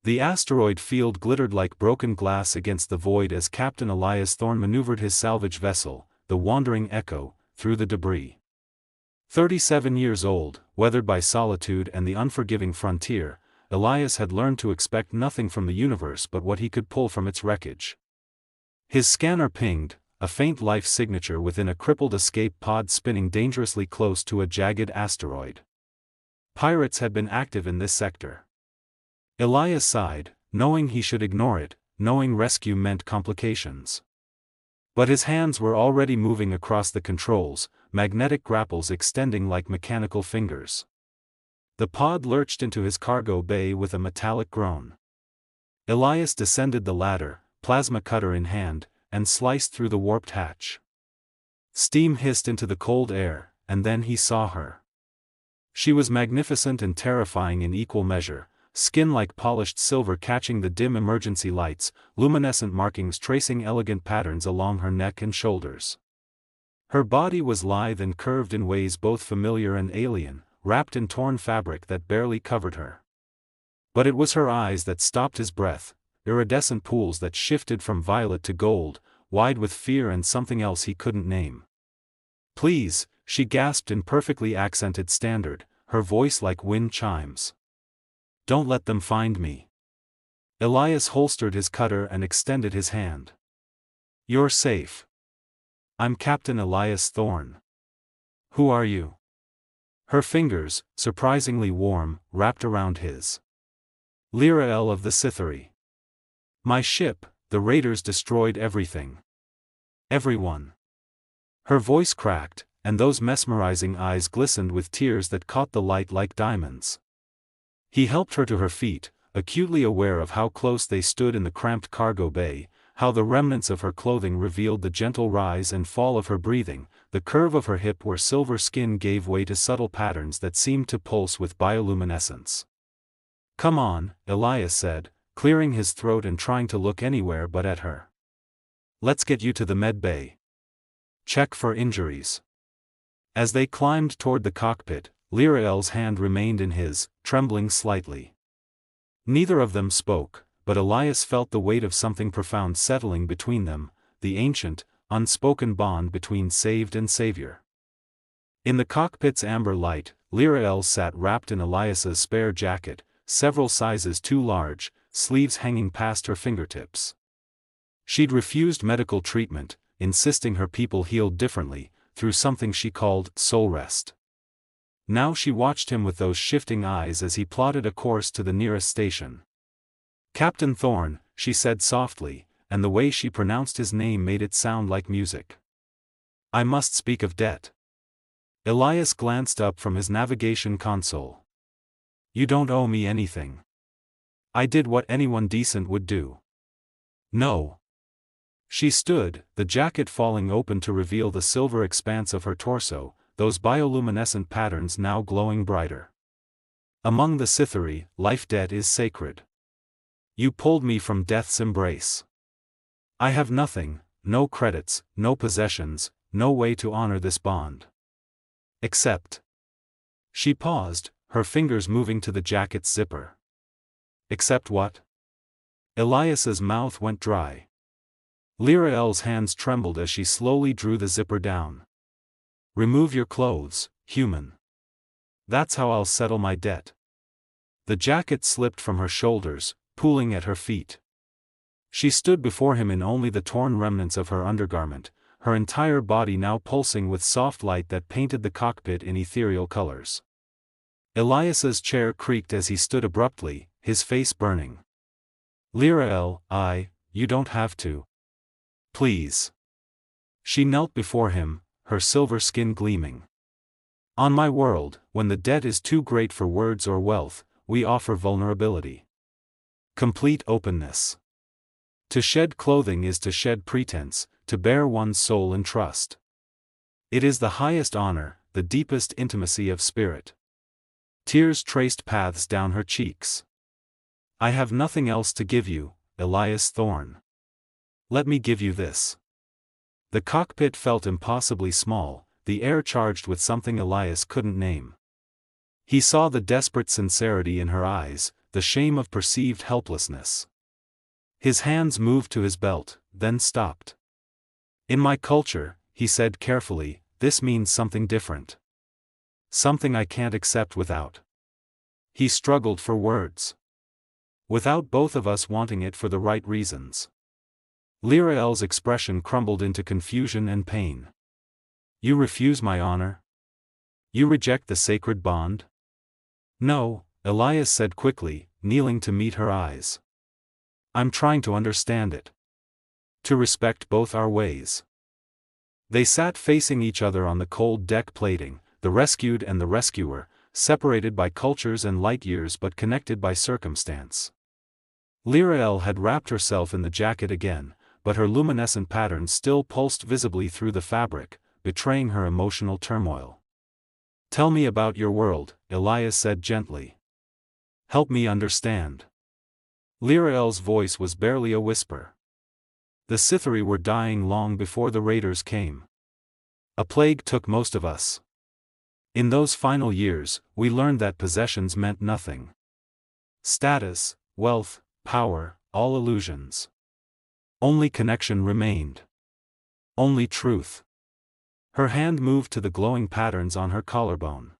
The asteroid field glittered like broken glass against the void as Captain Elias Thorne maneuvered his salvage vessel, the Wandering Echo, through the debris. 37 years old, weathered by solitude and the unforgiving frontier, Elias had learned to expect nothing from the universe but what he could pull from its wreckage. His scanner pinged, a faint life signature within a crippled escape pod spinning dangerously close to a jagged asteroid. Pirates had been active in this sector. Elias sighed, knowing he should ignore it, knowing rescue meant complications. But his hands were already moving across the controls, magnetic grapples extending like mechanical fingers. The pod lurched into his cargo bay with a metallic groan. Elias descended the ladder, plasma cutter in hand, and sliced through the warped hatch. Steam hissed into the cold air, and then he saw her. She was magnificent and terrifying in equal measure, skin like polished silver catching the dim emergency lights, luminescent markings tracing elegant patterns along her neck and shoulders. Her body was lithe and curved in ways both familiar and alien, wrapped in torn fabric that barely covered her. But it was her eyes that stopped his breath, iridescent pools that shifted from violet to gold, wide with fear and something else he couldn't name. "Please," she gasped in perfectly accented standard, her voice like wind chimes. "Don't let them find me." Elias holstered his cutter and extended his hand. "You're safe. I'm Captain Elias Thorne." "Who are you?" Her fingers, surprisingly warm, wrapped around his. "Lyra of the Cythery. My ship, the raiders destroyed everything. Everyone." Her voice cracked, and those mesmerizing eyes glistened with tears that caught the light like diamonds. He helped her to her feet, acutely aware of how close they stood in the cramped cargo bay, how the remnants of her clothing revealed the gentle rise and fall of her breathing, the curve of her hip where silver skin gave way to subtle patterns that seemed to pulse with bioluminescence. "Come on," Elias said, clearing his throat and trying to look anywhere but at her. "Let's get you to the med bay. Check for injuries." As they climbed toward the cockpit, Lyra's hand remained in his, trembling slightly. Neither of them spoke, but Elias felt the weight of something profound settling between them, the ancient, unspoken bond between saved and savior. In the cockpit's amber light, Lyra sat wrapped in Elias's spare jacket, several sizes too large, sleeves hanging past her fingertips. She'd refused medical treatment, insisting her people healed differently, through something she called soul rest. Now she watched him with those shifting eyes as he plotted a course to the nearest station. "Captain Thorne," she said softly, and the way she pronounced his name made it sound like music. "I must speak of debt." Elias glanced up from his navigation console. "You don't owe me anything. I did what anyone decent would do." "No." She stood, the jacket falling open to reveal the silver expanse of her torso, those bioluminescent patterns now glowing brighter. "Among the Cythery, life debt is sacred. You pulled me from death's embrace. I have nothing, no credits, no possessions, no way to honor this bond. Except." She paused, her fingers moving to the jacket's zipper. "Except what?" Elias's mouth went dry. Lyra's hands trembled as she slowly drew the zipper down. "Remove your clothes, human. That's how I'll settle my debt." The jacket slipped from her shoulders, pooling at her feet. She stood before him in only the torn remnants of her undergarment, her entire body now pulsing with soft light that painted the cockpit in ethereal colors. Elias's chair creaked as he stood abruptly, his face burning. "Lyra, you don't have to. Please." She knelt before him, her silver skin gleaming. "On my world, when the debt is too great for words or wealth, we offer vulnerability. Complete openness. To shed clothing is to shed pretense, to bare one's soul in trust. It is the highest honor, the deepest intimacy of spirit." Tears traced paths down her cheeks. "I have nothing else to give you, Elias Thorne. Let me give you this." The cockpit felt impossibly small, the air charged with something Elias couldn't name. He saw the desperate sincerity in her eyes, the shame of perceived helplessness. His hands moved to his belt, then stopped. In my culture, he said carefully, this means something different. Something I can't accept without. He struggled for words. Without both of us wanting it for the right reasons. Lirael's expression crumbled into confusion and pain. You refuse my honor? You reject the sacred bond? No, Elias said quickly, kneeling to meet her eyes. I'm trying to understand it. To respect both our ways. They sat facing each other on the cold deck plating, the rescued and the rescuer, separated by cultures and light years but connected by circumstance. Lirael had wrapped herself in the jacket again, but her luminescent patterns still pulsed visibly through the fabric, betraying her emotional turmoil. Tell me about your world, Elias said gently. Help me understand. Lirael's voice was barely a whisper. The Cytheri were dying long before the raiders came. A plague took most of us. In those final years, we learned that possessions meant nothing. Status, wealth, power, all illusions. Only connection remained. Only truth. Her hand moved to the glowing patterns on her collarbone.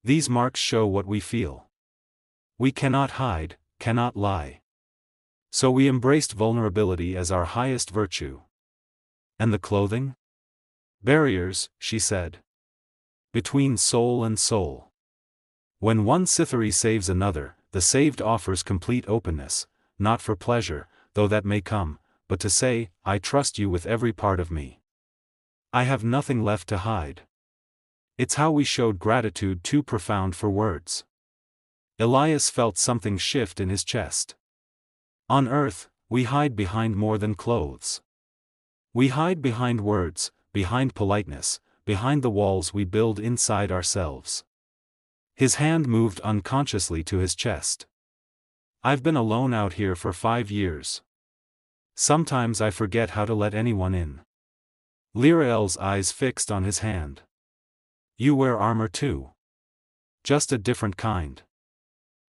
These marks show what we feel. We cannot hide, cannot lie. So we embraced vulnerability as our highest virtue. And the clothing? Barriers, she said. Between soul and soul. When one Cytheri saves another, the saved offers complete openness, not for pleasure, though that may come, but to say, I trust you with every part of me. I have nothing left to hide. It's how we showed gratitude too profound for words. Elias felt something shift in his chest. On earth, we hide behind more than clothes. We hide behind words, behind politeness, behind the walls we build inside ourselves. His hand moved unconsciously to his chest. I've been alone out here for 5 years. Sometimes I forget how to let anyone in. Lirael's eyes fixed on his hand. You wear armor too. Just a different kind.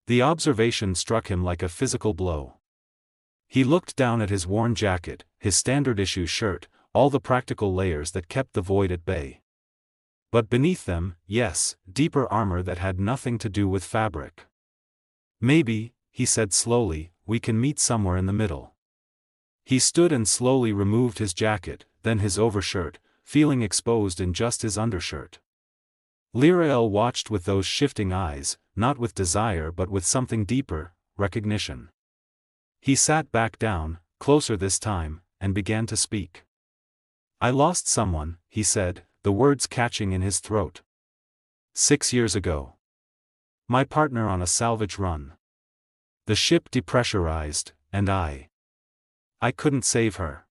The observation struck him like a physical blow. He looked down at his worn jacket, his standard-issue shirt, all the practical layers that kept the void at bay. But beneath them, yes, deeper armor that had nothing to do with fabric. Maybe, he said slowly, we can meet somewhere in the middle. He stood and slowly removed his jacket, then his overshirt, feeling exposed in just his undershirt. Lirael watched with those shifting eyes, not with desire but with something deeper, recognition. He sat back down, closer this time, and began to speak. I lost someone, he said, the words catching in his throat. 6 years ago. My partner on a salvage run. The ship depressurized, and I couldn't save her.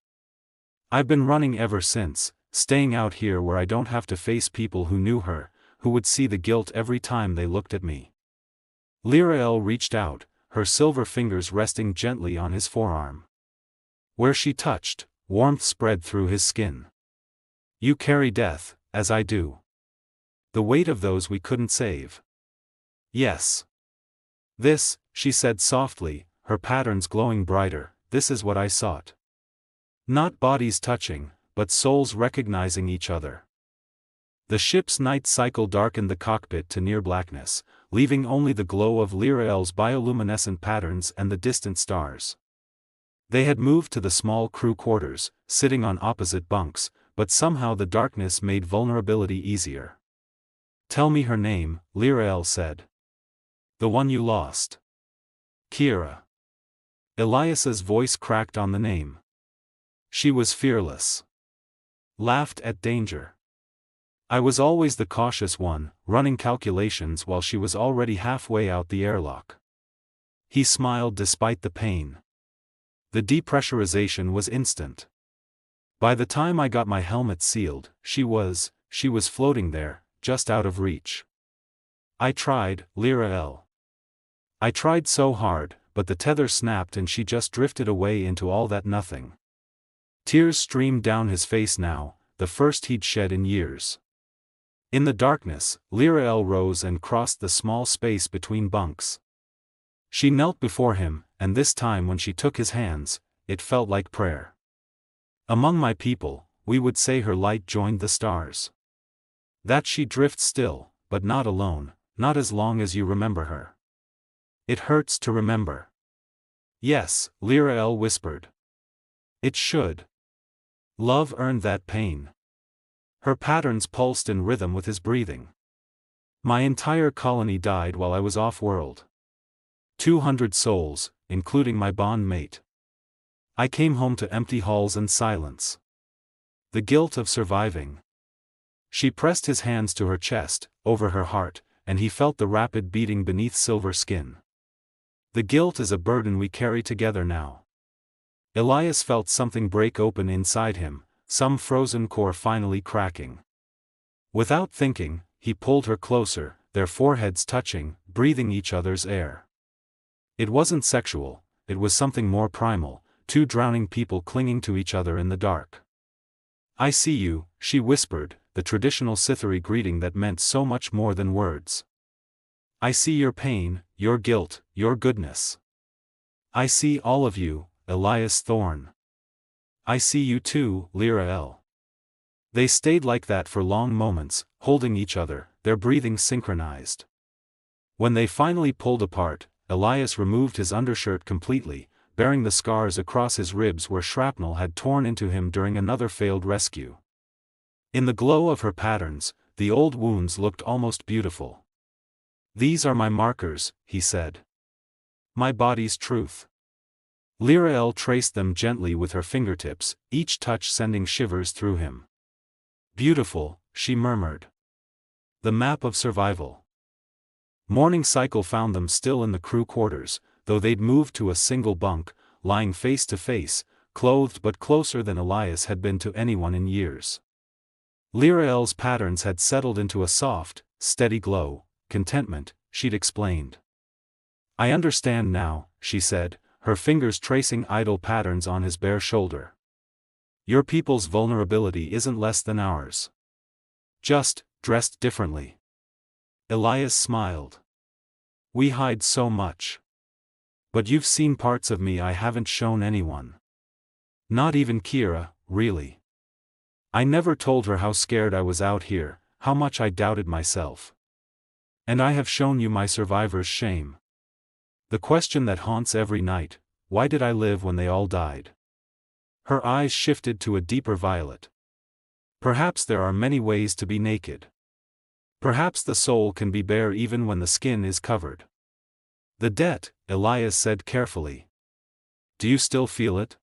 I've been running ever since, staying out here where I don't have to face people who knew her, who would see the guilt every time they looked at me. Lirael reached out, her silver fingers resting gently on his forearm. Where she touched, warmth spread through his skin. You carry death, as I do. The weight of those we couldn't save. Yes. This, she said softly, her patterns glowing brighter, this is what I sought. Not bodies touching, but souls recognizing each other. The ship's night cycle darkened the cockpit to near blackness, leaving only the glow of Lirael's bioluminescent patterns and the distant stars. They had moved to the small crew quarters, sitting on opposite bunks, but somehow the darkness made vulnerability easier. Tell me her name, Lirael said. The one you lost. Kira. Elias's voice cracked on the name. She was fearless. Laughed at danger. I was always the cautious one, running calculations while she was already halfway out the airlock. He smiled despite the pain. The depressurization was instant. By the time I got my helmet sealed, she was floating there, just out of reach. I tried, Lirael. I tried so hard, but the tether snapped and she just drifted away into all that nothing. Tears streamed down his face now, the first he'd shed in years. In the darkness, Lirael rose and crossed the small space between bunks. She knelt before him, and this time when she took his hands, it felt like prayer. Among my people, we would say her light joined the stars. That she drifts still, but not alone, not as long as you remember her. It hurts to remember. Yes, Lyra El whispered. It should. Love earned that pain. Her patterns pulsed in rhythm with his breathing. My entire colony died while I was off-world. 200 souls, including my bond mate. I came home to empty halls and silence. The guilt of surviving. She pressed his hands to her chest, over her heart, and he felt the rapid beating beneath silver skin. The guilt is a burden we carry together now. Elias felt something break open inside him, some frozen core finally cracking. Without thinking, he pulled her closer, their foreheads touching, breathing each other's air. It wasn't sexual, it was something more primal, two drowning people clinging to each other in the dark. I see you, she whispered, the traditional Cytherea greeting that meant so much more than words. I see your pain, your guilt, your goodness. I see all of you, Elias Thorne. I see you too, Lyra El. They stayed like that for long moments, holding each other, their breathing synchronized. When they finally pulled apart, Elias removed his undershirt completely, bearing the scars across his ribs where shrapnel had torn into him during another failed rescue. In the glow of her patterns, the old wounds looked almost beautiful. These are my markers, he said. My body's truth. Lyra El traced them gently with her fingertips, each touch sending shivers through him. Beautiful, she murmured. The map of survival. Morning cycle found them still in the crew quarters, though they'd moved to a single bunk, lying face to face, clothed but closer than Elias had been to anyone in years. Lyra El's patterns had settled into a soft, steady glow, contentment, she'd explained. I understand now, she said, her fingers tracing idle patterns on his bare shoulder. Your people's vulnerability isn't less than ours. Just, dressed differently. Elias smiled. We hide so much. But you've seen parts of me I haven't shown anyone. Not even Kira, really. I never told her how scared I was out here, how much I doubted myself. And I have shown you my survivor's shame. The question that haunts every night, why did I live when they all died? Her eyes shifted to a deeper violet. Perhaps there are many ways to be naked. Perhaps the soul can be bare even when the skin is covered. The debt, Elias said carefully. Do you still feel it?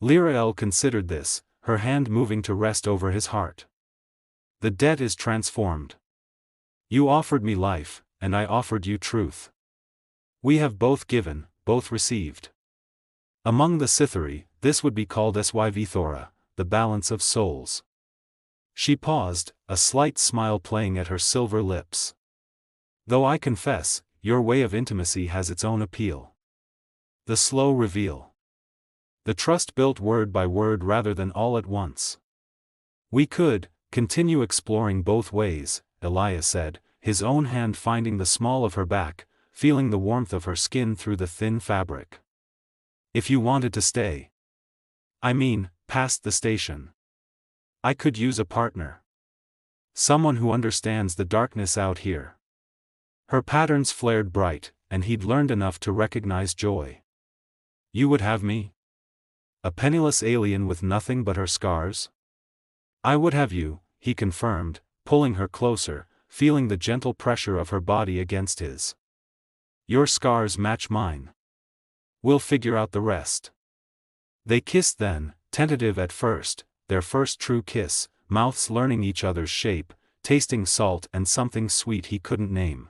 Lyra El considered this, her hand moving to rest over his heart. The debt is transformed. You offered me life, and I offered you truth. We have both given, both received. Among the Cytherea, this would be called Syvthora, the balance of souls. She paused, a slight smile playing at her silver lips. Though I confess, your way of intimacy has its own appeal. The slow reveal. The trust built word by word rather than all at once. We could continue exploring both ways, Elias said, his own hand finding the small of her back, feeling the warmth of her skin through the thin fabric. If you wanted to stay. I mean, past the station. I could use a partner. Someone who understands the darkness out here. Her patterns flared bright, and he'd learned enough to recognize joy. You would have me? A penniless alien with nothing but her scars? I would have you, he confirmed, pulling her closer, feeling the gentle pressure of her body against his. Your scars match mine. We'll figure out the rest. They kissed then, tentative at first, their first true kiss, mouths learning each other's shape, tasting salt and something sweet he couldn't name.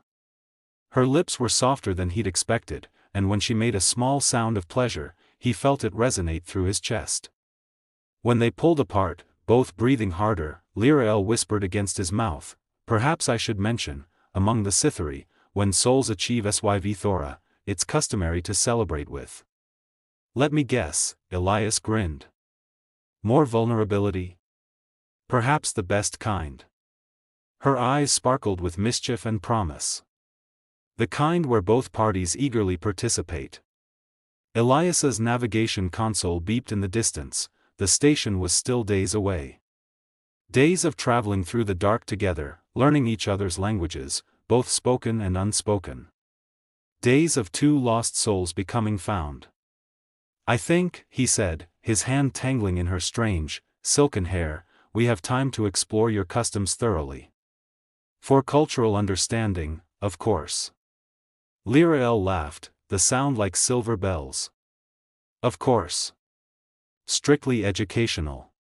Her lips were softer than he'd expected, and when she made a small sound of pleasure, he felt it resonate through his chest. When they pulled apart, both breathing harder, Lyra El whispered against his mouth, perhaps I should mention, among the Cytherea, when souls achieve Syvthora, it's customary to celebrate with. Let me guess, Elias grinned. More vulnerability? Perhaps the best kind. Her eyes sparkled with mischief and promise. The kind where both parties eagerly participate. Elias's navigation console beeped in the distance. The station was still days away. Days of traveling through the dark together, learning each other's languages, both spoken and unspoken. Days of two lost souls becoming found. "I think," he said, his hand tangling in her strange, silken hair, "we have time to explore your customs thoroughly. For cultural understanding, of course." Lyrael laughed, the sound like silver bells. "Of course. Strictly educational."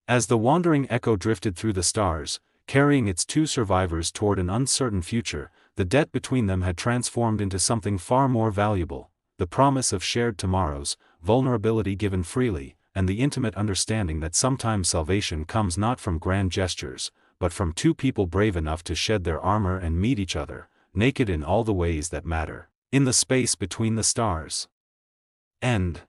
As the wandering echo drifted through the stars, carrying its two survivors toward an uncertain future, the debt between them had transformed into something far more valuable, the promise of shared tomorrows, vulnerability given freely, and the intimate understanding that sometimes salvation comes not from grand gestures, but from two people brave enough to shed their armor and meet each other, naked in all the ways that matter, in the space between the stars. End.